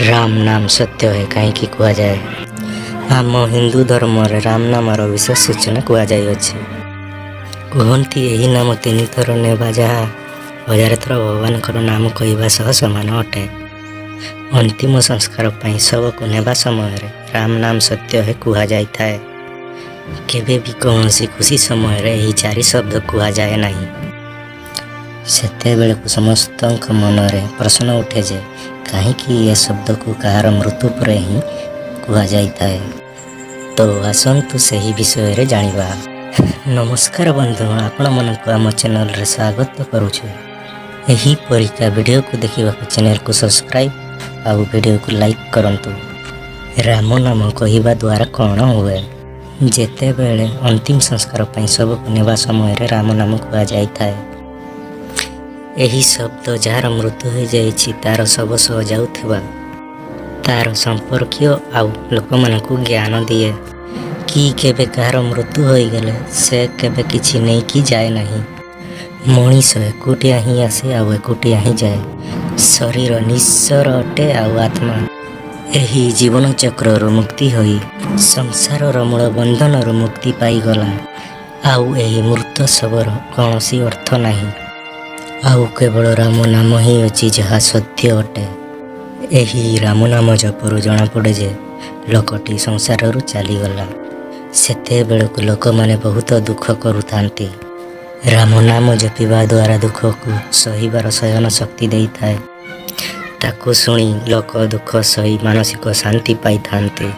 राम नाम सत्य है कहीं कुआଯାए। आम हिंदू धर्म राम नामर विशेष सूचना कुआଯାଇଅछि। कहती यही नाम 3 थर नेबा जहाँ 1000 थर भगवानकर नाम कहवा सह समान अटे। अंतिम संस्कार पाई सबको नेबा समय राम नाम सत्य है कुआଯାଇଥାଏ। केबे भी कौनसी खुशी समय यही 4 शब्द कुआଯାए नहीं। सेतेबेले समस्त मनरे प्रश्न उठे जे कहीं ये शब्द को कहार मृत्यु पर ही कुआଯାଇଥାଏ। तो आसतु से ही विषय रे जानिबा। नमस्कार बंधु, आपण मनकु आम चैनल रे स्वागत करूछु। एही परिका वीडियो को देखिबा चैनल को सब्सक्राइब आउ वीडियो को लाइक करंतु। राम नाम कहवा द्वारा कौन हुए? जेते बेले अंतिम संस्कार पाई सब नेबा समय रे राम नाम कुआଯାଇଥାଏ। एही शब्द जार मृत्यु हो जाइछि तार शव सह जाउथिबा तार संपर्कीय आउ लोक मानकु ज्ञान दिए कि केबे कहार मृत्यु हो गले से केबे किछि नहीं कि जाए नहीं। मनीष एकुटिया ही आसे आउ एकुटिया ही जाए। शरीर निश्चर अटे आउ आत्मा एही जीवन चक्र मुक्ति होई संसार मूल बंधन मुक्ति पाई गला। आउ एही मृत शबर कौनसी अर्थ नहीं। आउ केवल राम नाम ही अच्छी जहाँ सत्य अटे। एही राम नाम जपरू जना पड़े जे लोकटी संसार चलीगला। सेते बेलू लोक माने बहुत दुख करुथांती। राम नाम जपिबा द्वारा दुख को सहिबार शयन शक्ति देई थाए। ताकू सुनी लोक दुख सही मानसिक शांति पाई थांती।